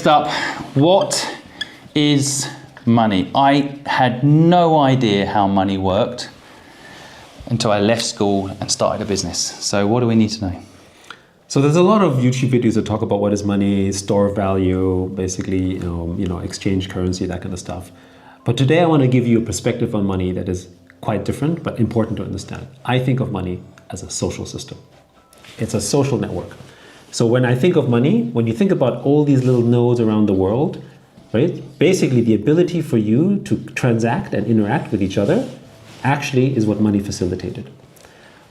First up, what is money? I had no idea how money worked until I left school and started a business. So what do we need to know? So there's a lot of YouTube videos that talk about what is money, store of value, basically, exchange currency, that kind of stuff. But today I want to give you a perspective on money that is quite different, but important to understand. I think of money as a social system. It's a social network. So when I think of money, when you think about all these little nodes around the world, right? Basically the ability for you to transact and interact with each other actually is what money facilitated.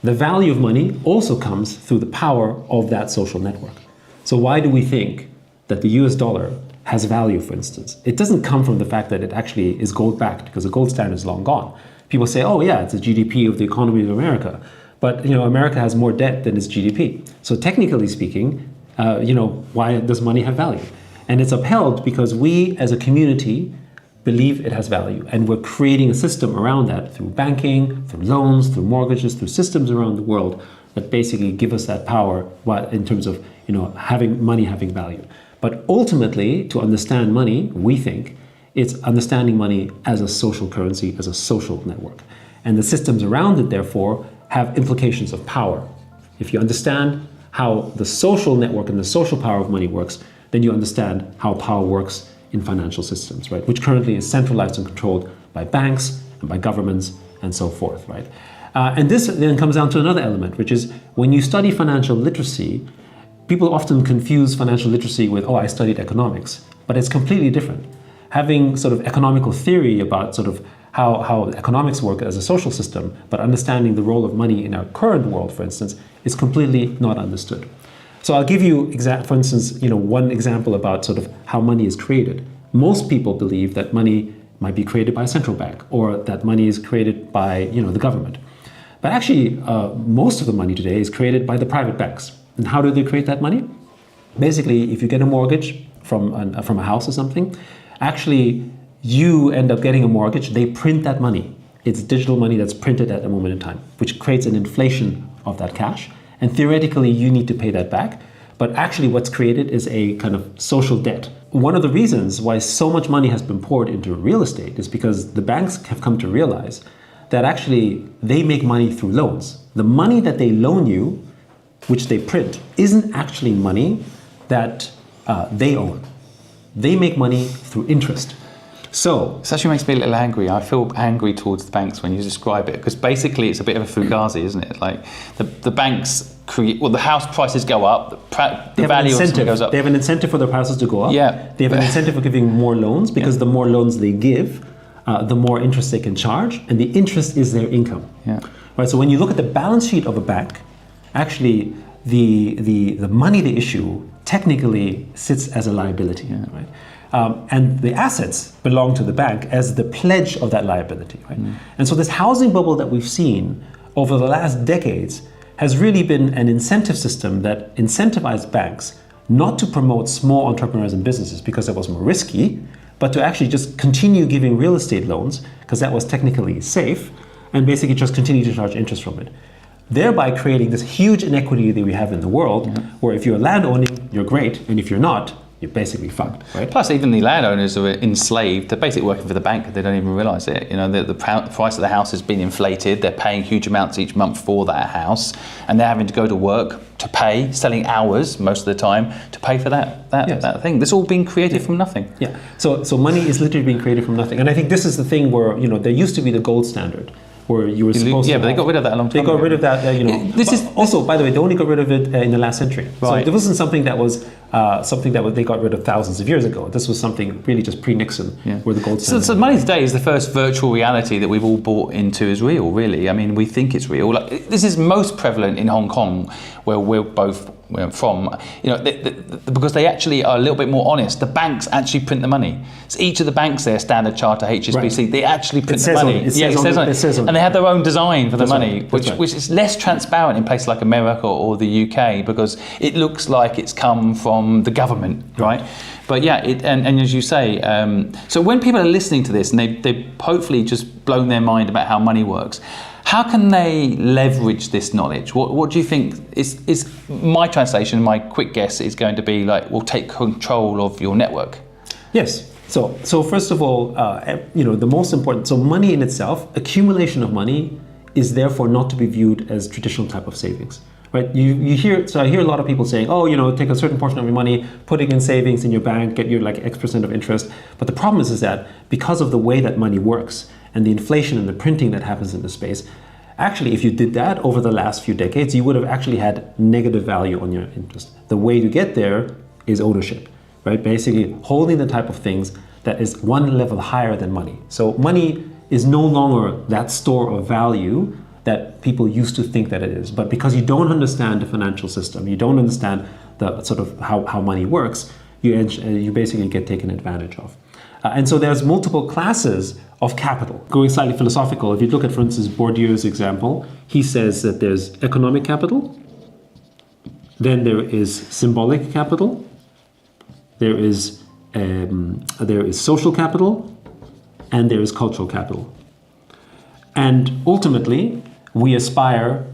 The value of money also comes through the power of that social network. So why do we think that the US dollar has value, for instance? It doesn't come from the fact that it actually is gold backed, because the gold standard is long gone. People say, oh yeah, it's the GDP of the economy of America. But America has more debt than its GDP. So technically speaking, why does money have value? And it's upheld because we as a community believe it has value. And we're creating a system around that through banking, through loans, through mortgages, through systems around the world that basically give us that power in terms of having money having value. But ultimately, to understand money, we think it's understanding money as a social currency, as a social network. And the systems around it, therefore, have implications of power. If you understand how the social network and the social power of money works, then you understand how power works in financial systems, right? Which currently is centralized and controlled by banks and by governments and so forth, right? And this then comes down to another element, which is when you study financial literacy, people often confuse financial literacy with, I studied economics, but it's completely different. Having sort of economical theory about sort of how economics work as a social system, but understanding the role of money in our current world, for instance, is completely not understood. So I'll give you, for instance, one example about sort of how money is created. Most people believe that money might be created by a central bank, or that money is created by the government. But actually, most of the money today is created by the private banks. And how do they create that money? Basically, if you get a mortgage from a house or something, actually you end up getting a mortgage. They print that money. It's digital money that's printed at a moment in time, which creates an inflation of that cash. And theoretically, you need to pay that back. But actually what's created is a kind of social debt. One of the reasons why so much money has been poured into real estate is because the banks have come to realize that actually they make money through loans. The money that they loan you, which they print, isn't actually money that they own. They make money through interest. So this actually makes me a little angry. I feel angry towards the banks when you describe it, because basically it's a bit of a fugazi, isn't it? Like the banks create, the house prices go up, the value of something goes up. They have an incentive for their prices to go up. Yeah. They have an incentive for giving more loans, because the more loans they give, the more interest they can charge, and the interest is their income. Yeah. Right. So when you look at the balance sheet of a bank, actually the money they issue technically sits as a liability. Yeah. Right. And the assets belong to the bank as the pledge of that liability. Right? And so this housing bubble that we've seen over the last decades has really been an incentive system that incentivized banks not to promote small entrepreneurs and businesses because that was more risky, but to actually just continue giving real estate loans because that was technically safe, and basically just continue to charge interest from it. Thereby creating this huge inequity that we have in the world, where if you're landowning, you're great, and if you're not, you're basically fucked, right? Plus, even the landowners are enslaved. They're basically working for the bank. They don't even realise it. The price of the house has been inflated. They're paying huge amounts each month for that house, and they're having to go to work to pay, selling hours most of the time to pay for that thing. This all being created from nothing. Yeah. So money is literally being created from nothing, and I think this is the thing where there used to be the gold standard, where you were supposed to. Yeah, but they got rid of that a long time ago. They got rid of that, Also, by the way, they only got rid of it in the last century. Right. So it wasn't something that was they got rid of thousands of years ago. This was something really just pre-Nixon, where the gold standard. So money today is the first virtual reality that we've all bought into as real, really. I mean, we think it's real. This is most prevalent in Hong Kong, where we're both from, because they actually are a little bit more honest. The banks actually print the money. So each of the banks there, Standard Chartered, HSBC, right. They actually print the money. It says on it. And they have their own design for the money, which is less transparent in places like America or the UK, because it looks like it's come from the government, right? But yeah, and as you say, so when people are listening to this and they've hopefully just blown their mind about how money works, How can they leverage this knowledge? What do you think is my translation, my quick guess is going to be like, well, take control of your network? Yes. So first of all, the most important, so money in itself, accumulation of money is therefore not to be viewed as traditional type of savings, right? I hear a lot of people saying, take a certain portion of your money, put it in savings in your bank, get your like X% of interest. But the problem is that because of the way that money works and the inflation and the printing that happens in the space, actually, if you did that over the last few decades, you would have actually had negative value on your interest. The way to get there is ownership, right? Basically holding the type of things that is one level higher than money. So money is no longer that store of value that people used to think that it is. But because you don't understand the financial system, you don't understand the sort of how money works, you basically get taken advantage of. And so there's multiple classes of capital. Going slightly philosophical, if you look at, for instance, Bourdieu's example, he says that there's economic capital, then there is symbolic capital, there is social capital, and there is cultural capital. And ultimately, we aspire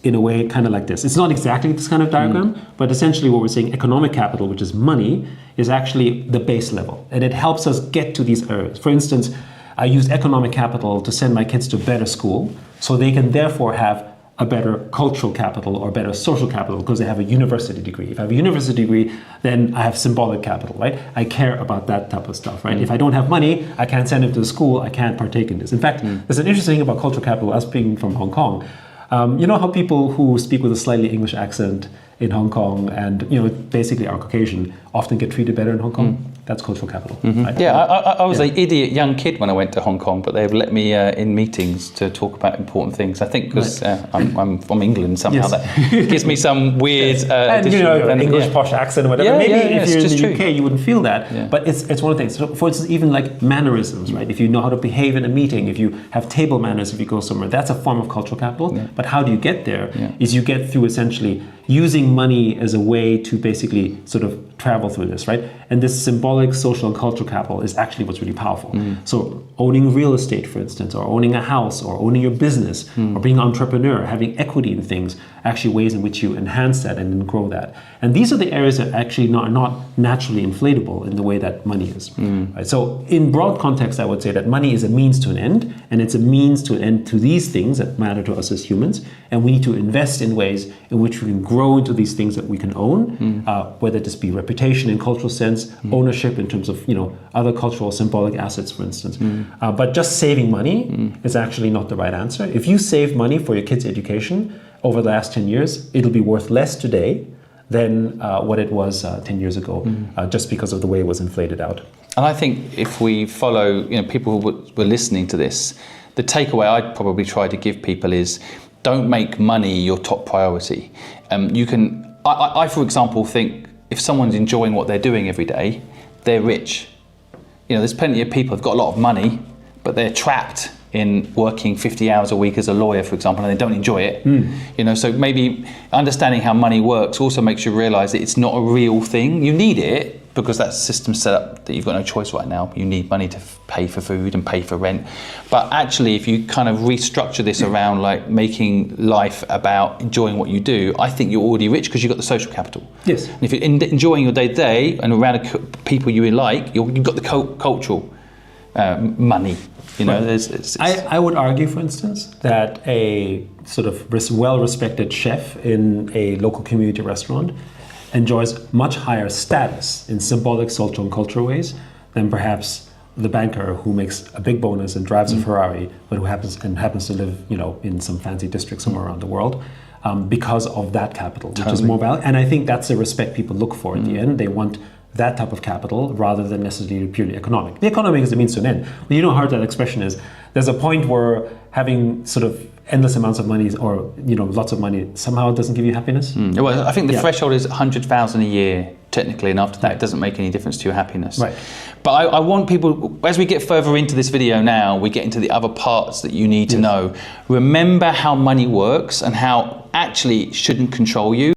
in a way kind of like this. It's not exactly this kind of diagram, but essentially what we're saying, economic capital, which is money, is actually the base level. And it helps us get to these areas. For instance, I use economic capital to send my kids to a better school, so they can therefore have a better cultural capital or better social capital because they have a university degree. If I have a university degree, then I have symbolic capital, right? I care about that type of stuff, right? If I don't have money, I can't send them to the school, I can't partake in this. In fact, there's an interesting thing about cultural capital, us being from Hong Kong. You know how people who speak with a slightly English accent in Hong Kong and basically are Caucasian often get treated better in Hong Kong? That's cultural capital. Right? Yeah, I was an idiot young kid when I went to Hong Kong, but they've let me in meetings to talk about important things. I think because I'm from England, somehow that gives me some weird and an English posh accent or whatever. Maybe if you're in the UK, you wouldn't feel that. Yeah. But it's one of the things. So for instance, even like mannerisms, right? If you know how to behave in a meeting, if you have table manners, if you go somewhere, that's a form of cultural capital. Yeah. But how do you get there? Yeah. Is you get through essentially using money as a way to basically sort of travel through this, right? And this symbolic, social, and cultural capital is actually what's really powerful. So owning real estate, for instance, or owning a house, or owning your business, or being an entrepreneur, having equity in things, actually ways in which you enhance that and then grow that. And these are the areas that actually are not naturally inflatable in the way that money is. Right? So in broad context, I would say that money is a means to an end, and it's a means to an end to these things that matter to us as humans. And we need to invest in ways in which we can grow into these things that we can own, whether this be reputation in cultural sense, ownership in terms of other cultural symbolic assets, for instance. But just saving money is actually not the right answer. If you save money for your kids' education over the last 10 years, it'll be worth less today than what it was 10 years ago, just because of the way it was inflated out. And I think if we follow people who were listening to this, the takeaway I'd probably try to give people is don't make money your top priority. I, for example, think if someone's enjoying what they're doing every day, they're rich. There's plenty of people who've got a lot of money, but they're trapped in working 50 hours a week as a lawyer, for example, and they don't enjoy it. So maybe understanding how money works also makes you realize that it's not a real thing. You need it because that system's set up that you've got no choice right now. You need money to pay for food and pay for rent. But actually, if you kind of restructure this around like making life about enjoying what you do, I think you're already rich because you've got the social capital. Yes. And if you're enjoying your day to day and around people you like, you've got the cultural money. I would argue, for instance, that a sort of well-respected chef in a local community restaurant enjoys much higher status in symbolic, social, and cultural ways than perhaps the banker who makes a big bonus and drives a Ferrari, but who happens to live, in some fancy district somewhere around the world, because of that capital, which is more valuable. And I think that's the respect people look for in the end. They want that type of capital rather than necessarily purely economic. The economic is the means to an end. But you know how hard that expression is. There's a point where having sort of endless amounts of money or lots of money somehow doesn't give you happiness. Well, I think the threshold is 100,000 a year technically, and after that it doesn't make any difference to your happiness. Right. But I want people, as we get further into this video now, we get into the other parts that you need to know. Remember how money works and how actually it shouldn't control you.